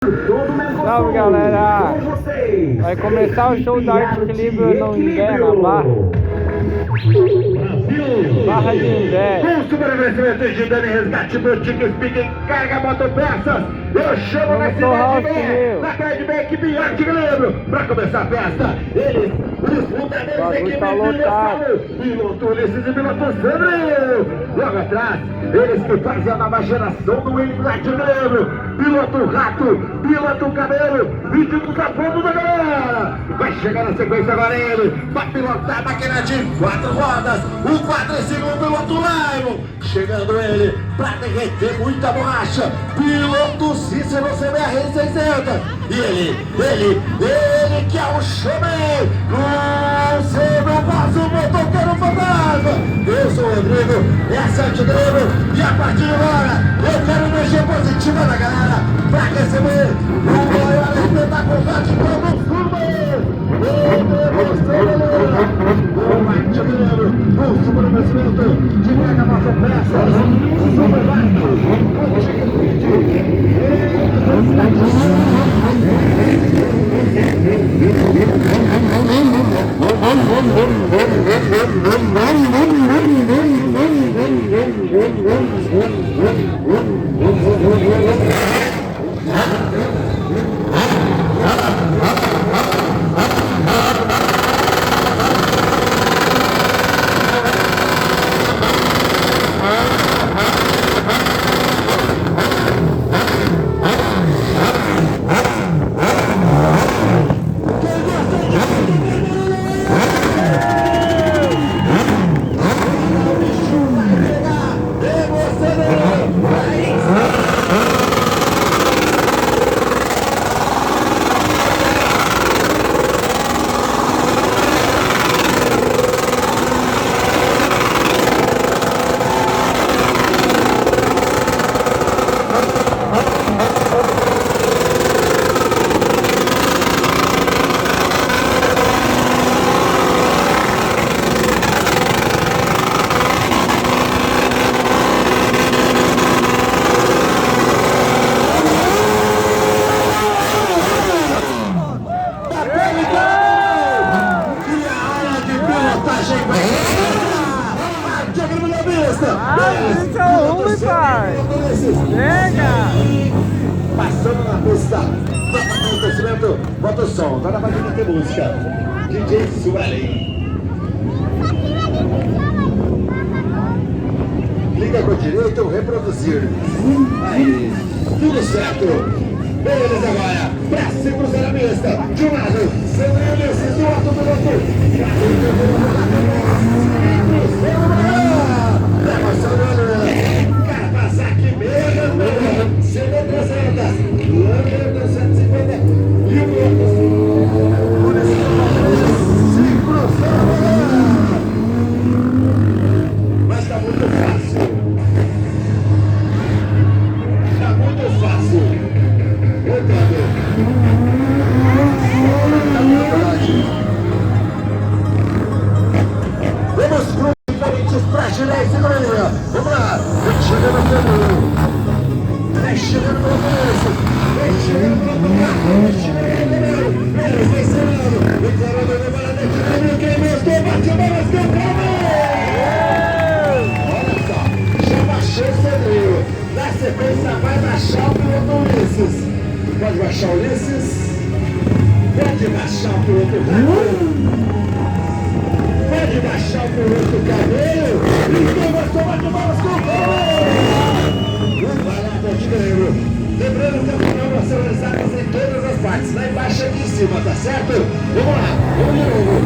Salve galera! Vai começar o show da Arte Equilíbrio no Indé, na Barra de Indé. Com super oferecimento de Dani Resgate, Boutique, Speaking, Carga Motopeças. Eu chamo na cidade B, na cidade B, equipe Arte Equilíbrio. Pra começar a festa, eles, os fundadores da equipe piloto Ulisses e piloto Sandro. Logo atrás, eles que fazem a nova geração do Arte Equilíbrio. Piloto Rato, piloto Cabelo, vídeo da foto da galera. Vai chegar na sequência agora ele, vai pilotar a máquina de 4 rodas, o quadriciclo piloto Laimon. Chegando ele, pra derreter muita borracha, piloto Cícero CBR 600. E ele que é o showman, o seu nosso motoqueiro fantasma. Eu sou o Rodrigo, essa é a Arte Equilíbrio, e a partir de agora, eu quero energia positiva da galera, pra receber o maior espetacular de todo o sul. O Arte Equilíbrio, o super oferecimento de Mega Massa Peças, Super passando na pista, acontecimento, bota o som, tá na página de música, DJ Sueli. Liga com a direita ou reproduzir. Aí, tudo certo. Beleza agora, pra se cruzar a pista, de um lado, Sandro Ulisses, do outro piloto. Leva Sandro, Kawasaki mesmo, CD300, Lander 250 e o piloto. Por isso se cruzou. Mas tá muito fácil. Tá muito fácil. Vamos para os diferentes flashlights, galera. Vamos lá. Vem chegando no primeiro. Vem chegando no começo. Vem chegando no primeiro. Vem chegando no primeiro. Vem chegando. Declarando a balada de caminho. Quem gostou, bate a bola, olha só. Já baixou o Cedrinho. Na sequência vai baixar o piloto Ulisses. Pode baixar o Ulisses. Pode baixar o piloto Rato. Pode baixar o piloto Cabelo. E quem gostou, bate a bola, vai lá, Arte Equilíbrio. Lembrando que a manobra são realizadas em todas as partes, lá embaixo e aqui em cima, tá certo? Vamos lá, vamos de novo.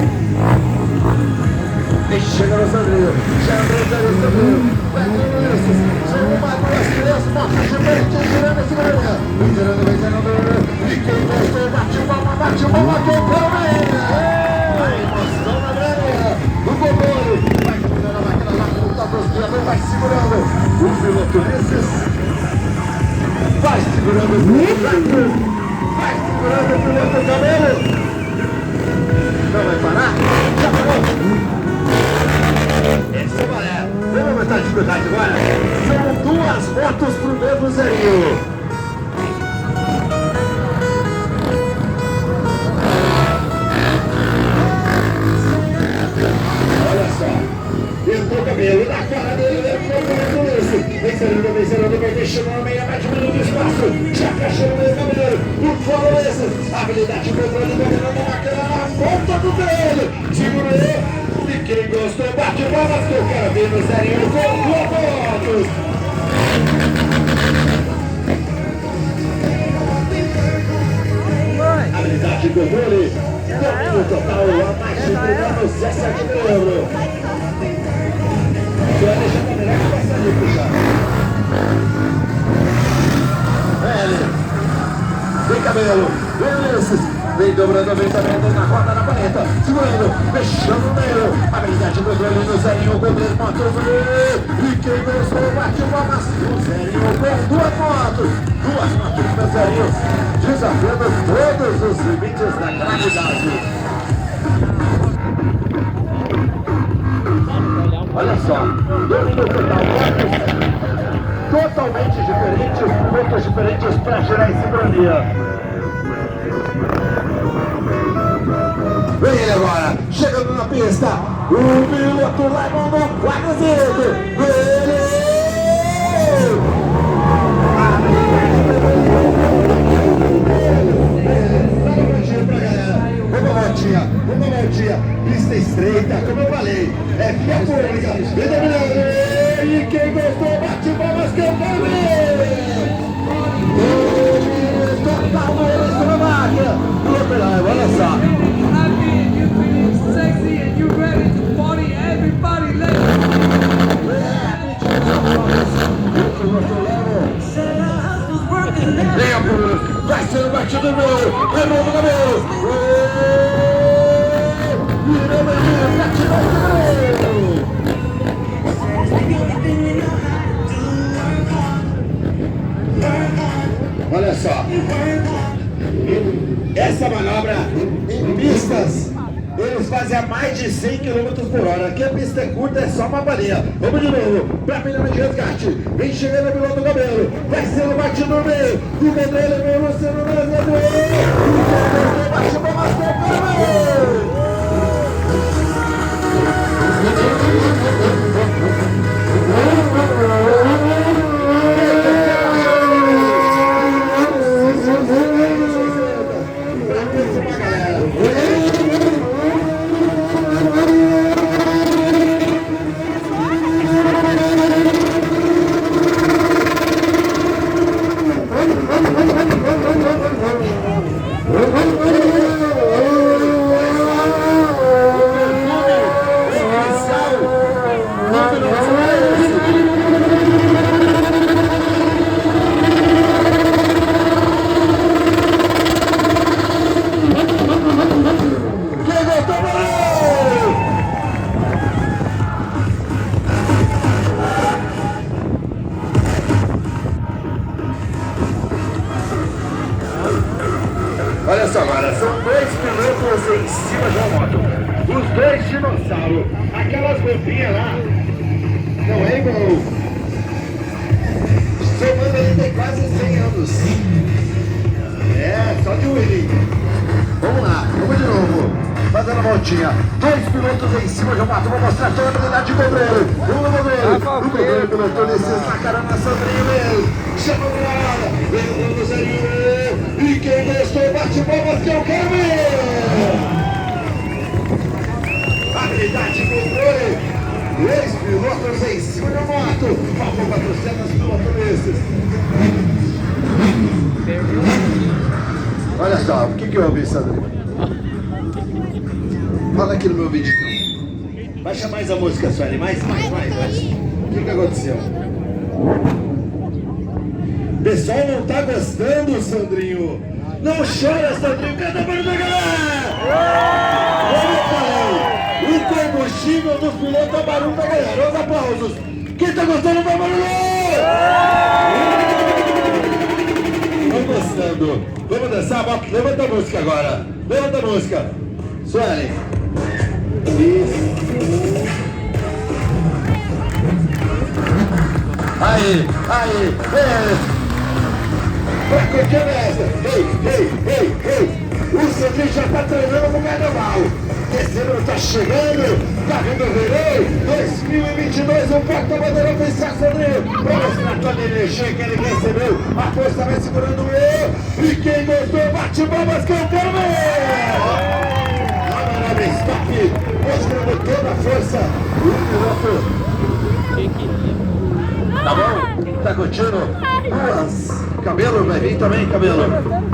Chega no Sandrinho, já abriu o Sandrinho, vai com o Ulisses, são uma, duas, três, motos de frente, girando esse galera, girando, e quem gostou, bate palma, a emoção na galera, o goleiro, vai segurando a máquina lá, volta para os guiadores, vai segurando, o piloto Ulisses, vai segurando o piloto Rato, vai segurando o piloto Cabelo, não vai parar, já parou. Esse é o Balé. Vamos aumentar a dificuldade agora? São duas motos pro mesmo zerinho. deixa no meio, vai diminuindo o espaço, já fecha no meio cabelo, o Fortaleza, habilidade de controle, dominando a máquina na ponta do dedo, segurou, e quem gostou, bate palmas que eu quero ver no zerinho com votos. Habilidade de controle, domínio total, a mais de 17 euros. Você vai deixar pra melhor que vai sair, puxar. Vem cabelo, vem Ulisses, vem dobrando, vem também na roda, na paleta, segurando, fechando o meio, habilidade do controle no zerinho com 3 motos, e quem gostou bate palmas, o zerinho com 2 motos no zerinho, desafiando todos os limites da gravidade. Olha só, domínio total, totalmente diferentes, pontos diferentes para gerar em sincronia. Vem ele agora, chegando na pista, o piloto Raimundo Quadrazito, ele! Uma voltinha, pista estreita, como eu falei, é via pública, e dominando, e quem gostou, bate palmas que eu quero ver! Total no início da máquina, olha só. Venha por, vai sendo batido no meio, remove o cabelo, virou meio, batido no meio. Olha só, essa manobra em pistas, eles fazem a mais de 100 km por hora. Aqui a pista é curta, é só uma balinha. Vamos de novo, pra milhão de resgate. Vem chegando o piloto do cabelo, vai sendo batido no meio. O controle é meu, você não vai fazer. Bate pra matar o cabelo. Olha só agora, são 2 pilotos em cima de uma moto. Os 2 dinossauros. Aquelas roupinhas lá não é igual. Seu mano ele tem quase 100 anos. É, só de Willy. Vamos lá, vamos de novo. Fazendo a voltinha. 2 pilotos em cima de uma moto. Vou mostrar toda a habilidade de controle. O controle piloto Ulisses na cara na Sandrinho mesmo. Chama o lado. Vem o Zerinho. E quem gostou, bate palmas que eu quero ver! Habilidade de controle! 2 pilotos em cima da moto! Faltam 400 pilotos. Olha só, o que houve, Sandro? Fala aqui no meu vídeo. Baixa mais a música, Sueli. Mais. O que aconteceu? O pessoal não tá gostando, Sandrinho. Não chora, Sandrinho. Canta para da galera. Como eu falei, o combustível dos pilotos é o barulho da galera. Os aplausos. Quem tá gostando, vai barulho. Vamos gostando. Vamos dançar. Levanta a música agora. Levanta a música. Sueli. Isso. Aí. Pra curtir essa. Ei. O Sandrinho já tá treinando no carnaval. Descendo no tá chegando, tá vindo o verão 2022, o porta-bandeira oficial Sandrinho, para mostrar a tua energia que ele recebeu, a força vai segurando eu, e quem gostou, bate palmas que eu quero ver! Stop, mostrando toda a força, o piloto, tá bom? Tá curtindo? Duas. Cabelo vai vir também, Cabelo.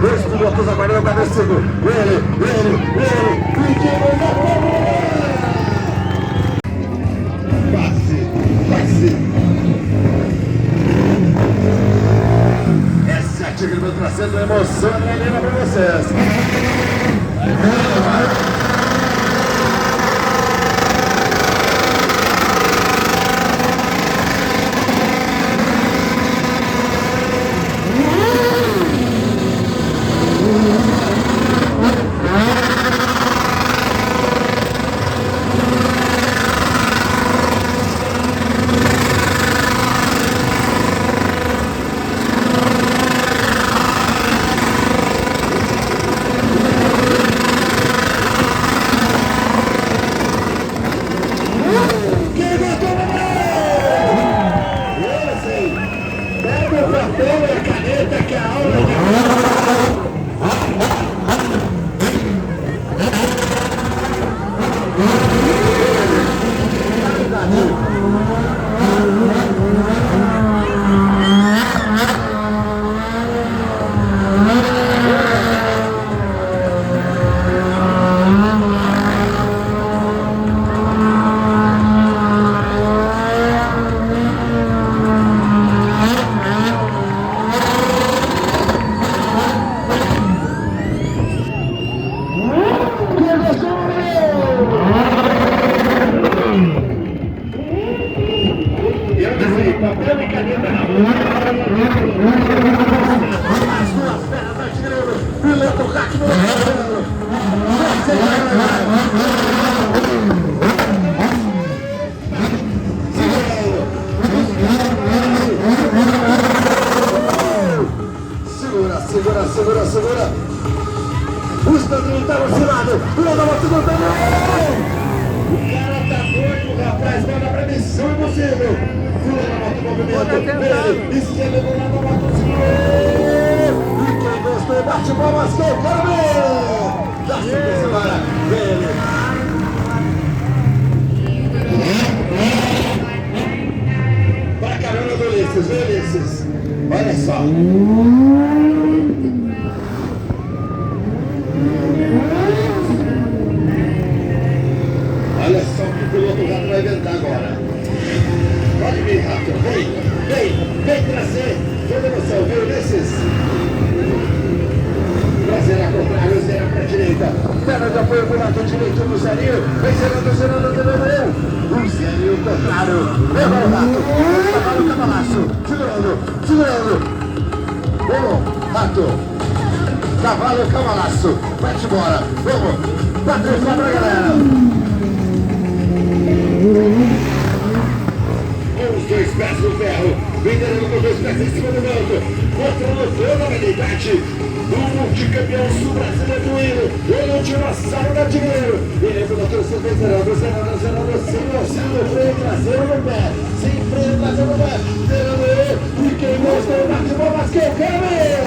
Dois pilotos aguardando cada segundo. Ele, Passe. Essa é a Tigre do trazendo emoção adrenalina pra vocês. Segura. O Sandrinho tá vacinado. Pula da moto do Sandrinho. O cara tá doido, rapaz. Manda pra missão impossível. Pula da moto do movimento. Esquerda do lado da moto. E quem gostou, bate palmas que eu quero ver. Já se aproximaram. Pra caramba do Ulisses. Olha só. Olha só o que o piloto Rato vai inventar agora. Pode vir, Rato. Vem trazer toda emoção, viu, Ulisses? Trazer a contrário, zero para a direita. Perna de apoio pro lado direito do Zerinho. Vem zerando. O Zerinho contrário. Leva o Rato. Cavalaço. Segurando. Vamos, Rato. Cavalo, cavalaço. Vai-te embora. Vamos. Patrícia pra galera. Com os dois pés no ferro, vendendo com os dois pés em cima do manto, mostrando toda a habilidade do multicampeão sul-brasileiro do hino, o ultimação da dinheiro. E lembra da torcida zerando, sem auxílio, freio traseiro no pé, sem freio traseiro no pé, zerando, e quem mostrou bate bolas que eu quero ver.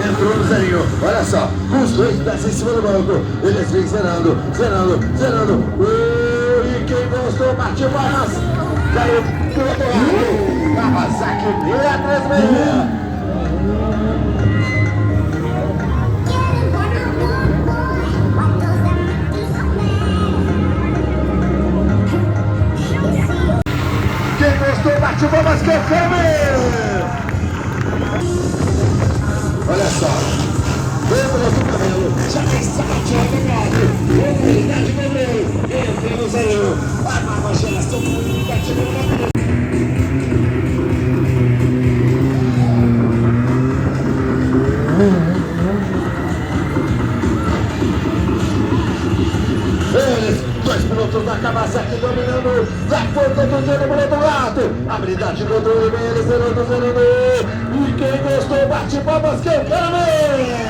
Entrou no Zerinho, olha só, com os dois pés em cima do banco, eles vêm zerando. E quem gostou, bate palmas, caiu do outro lado, Kawasaki 636. Quem gostou, bate palmas que eu quero ver. Olha só, lembra do cabelo, já tem sapatinho do moto, oportunidade de goleiro, entra no Zerinho, a nova geração do ativando eles, dois pilotos da Kawasaki dominando, da ponta seduzindo por outro lado. Habilidade do controle, ele seduzindo. E quem gostou, bate palmas que eu quero ver.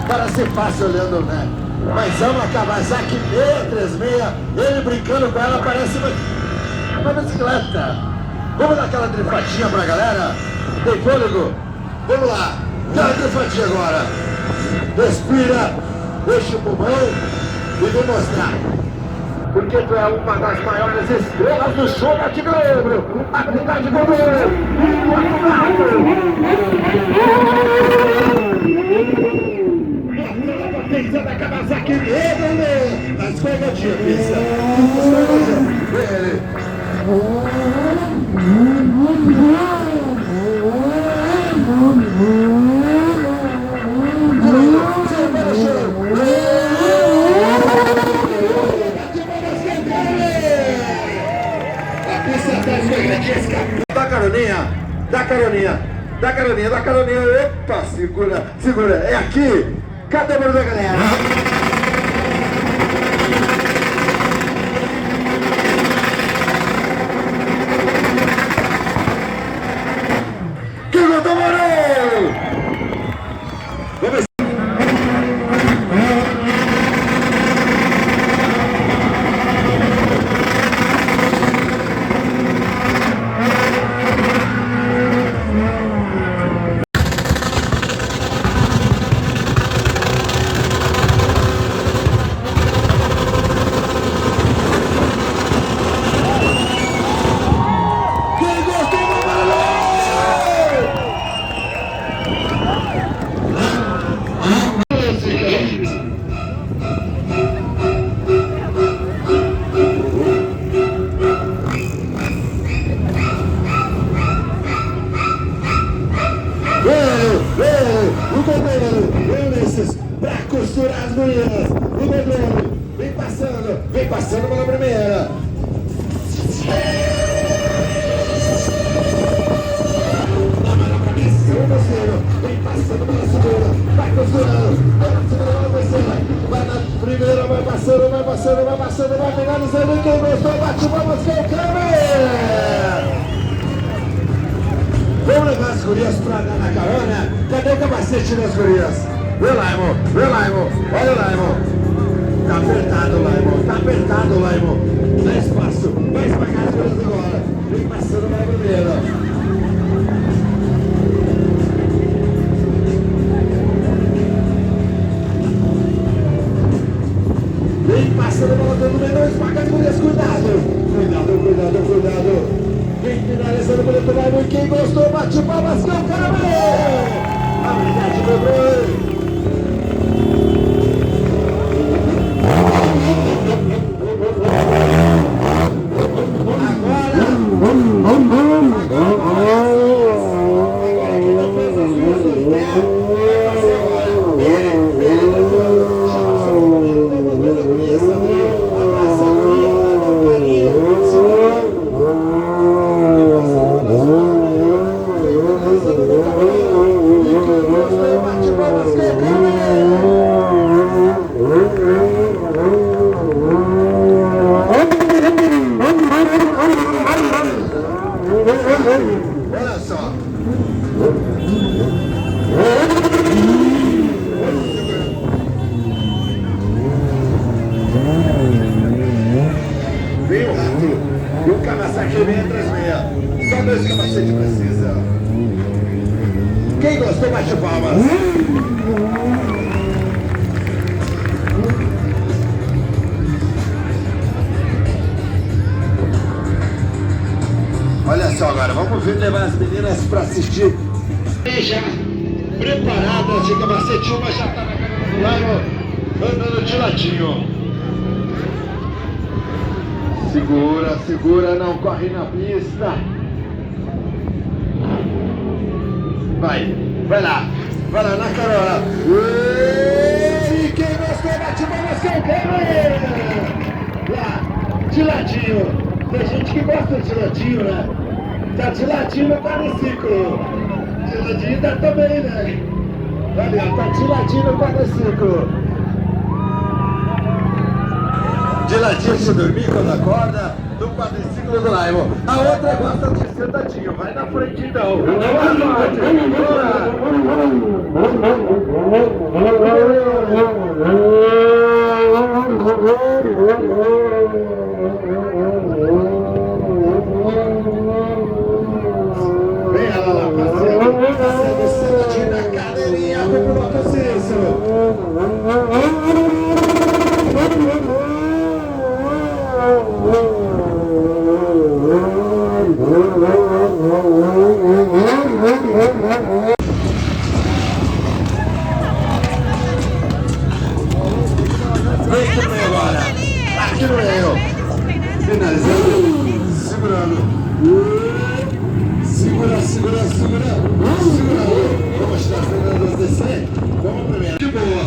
Parece fácil olhando, né? Mas é uma Kawasaki 636. Ele brincando com ela parece uma bicicleta. Vamos dar aquela drifadinha pra galera? Tem fôlego? Vamos lá. Dá uma drifadinha agora. Respira, deixa o pulmão e vem mostrar. Porque tu é uma das maiores estrelas do show da Tigre Negro. Habilidade com ele. Potência da Kawasaki Negro. As pegadinhas, pensa. Ele. Dá caroninha, dá caroninha, dá caroninha, dá caroninha. Epa, segura, segura. É aqui. Cadê o número da galera? Quem botou Morou? Vamos ver. O goleiro, esses pra costurar as gurias. O goleiro, vem passando pela primeira. Vem passando pela segunda, vai costurando, vai na primeira, vai passando, vai finalizando. Quem gostou, bate palmas, quem quer ver. Vamos levar as gurias pra andar na carona. Cadê o capacete das gurias? Vê lá, irmão. Olha lá, irmão. Tá apertado lá, irmão. Dá espaço. Vai esmagar as gurias agora. Vem passando na primeira. Vem passando bola todo mundo. Não esmaga as gurias. Cuidado. Vem finalizando o boleto vai. Quem gostou, bate palmas que eu quero ver. Habilidade do gol. Olha só. Vem o rato e o Kawasaki vem atrás meia. Só 2 capacetes precisa. Quem gostou, bate palmas. Olha só agora, vamos ver levar as meninas para assistir. Já preparadas de capacete, uma já tá na cara do andando de ladinho. Segura, não corre na pista. Vai lá na carona. E quem gostou, bate palmas que eu quero. Lá, de ladinho. Tem gente que gosta de ladinho, né? Tá de ladinho, tá no ciclo. De ladinho tá também, né? Olha, tá de ladinho, tá no ciclo. de ladinho se dormir quando acorda, no quadriciclo do Laimon. A outra gosta de sentadinho, vai na frente então. Boa sorte, vem ela lá, passeando sentadinho na cadeirinha, vou pro Motociclo. Vem pro meio agora, aqui no meio, finalizando, segurando, segura, segurando, vamos tirar as primeiras descer, vamos primeiro, de boa,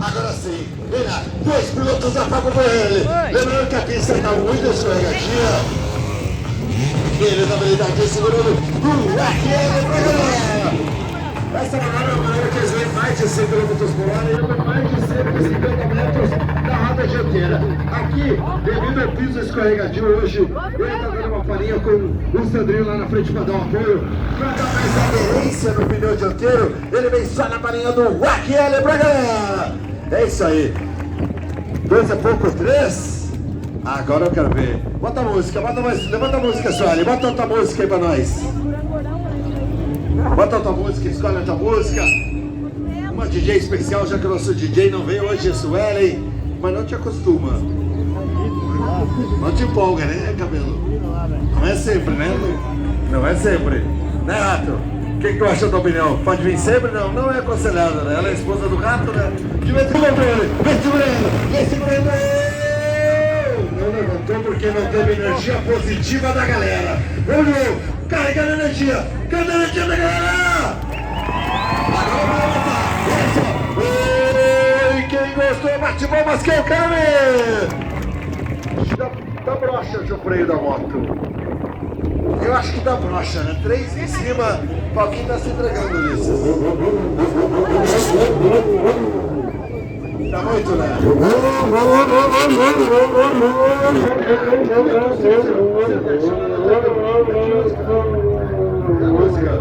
agora sim, vem lá, 2 pilotos apagam por ele. Lembrando que a pista está muito escorregadia. Beleza, habilidade segurando. Aquele pra galera. Essa manobra é uma manobra que eles vêm mais de 100 km por hora e anda mais de 150 metros da roda dianteira. Aqui, devido ao piso escorregadio hoje, ele está dando uma farinha com o Sandrinho lá na frente para dar um apoio. Para dar mais aderência no pneu dianteiro, ele vem só na farinha do Wakiele pra galera. É isso aí. 2 é pouco, 3. Agora eu quero ver. Bota a música, levanta a música, Sueli. Bota outra música aí pra nós. Bota outra música, escolhe outra música. Uma DJ especial, já que o nosso DJ não veio hoje, Sueli. Mas não te acostuma. Não te empolga, né, cabelo? Não é sempre, né? Não é sempre. Né, Rato? O que tu acha da opinião? Pode vir sempre? Não, não é aconselhado, né? Ela é esposa do Rato, né? Vem segurando! Não levantou porque não teve energia positiva da galera. Vamos, carregando energia! Cadê a energia da galera? Agora vai levantar! Oi, quem gostou, bate palmas que eu quero ver! Dá brocha o freio da moto. Eu acho que dá brocha, né? 3 em cima, o Paulinho tá se entregando nisso. Tá muito, né? A música.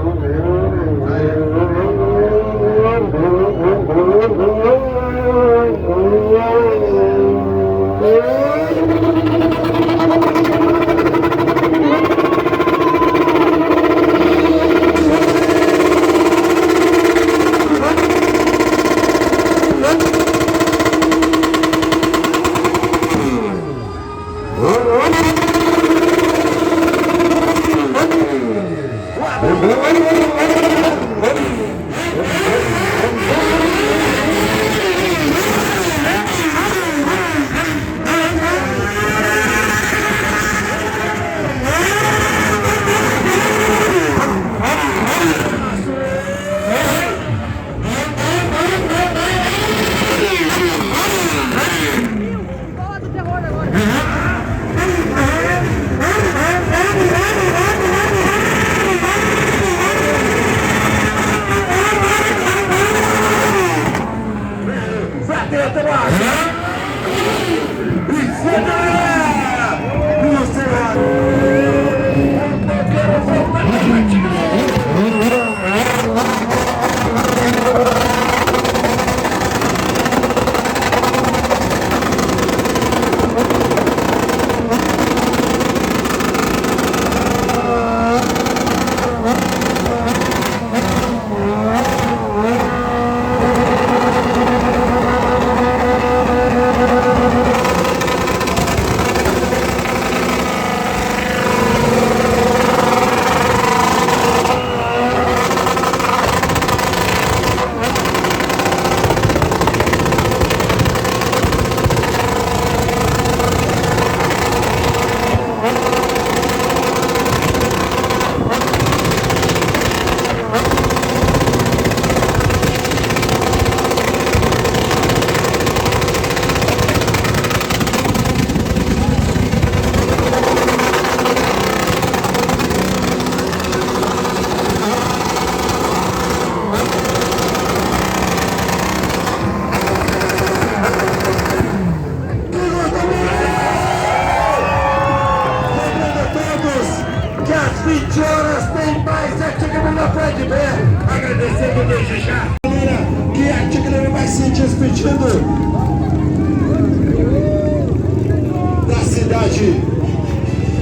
noite.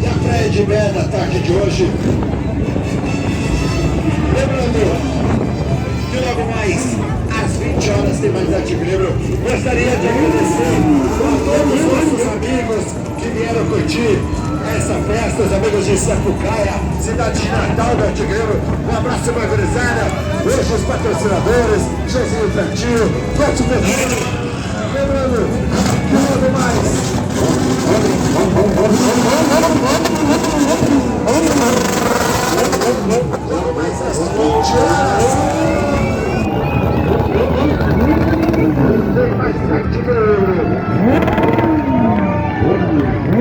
E a praia de Bé da tarde de hoje. Lembrando que logo mais às 20 horas tem mais equilíbrio. Gostaria de agradecer a todos os nossos amigos que vieram curtir essa festa, os amigos de Sapucaia, cidade de Natal do Equilíbrio. Um abraço para a gurizada, hoje os patrocinadores, Josinho Plantinho, Couto Ferreira. Lembrando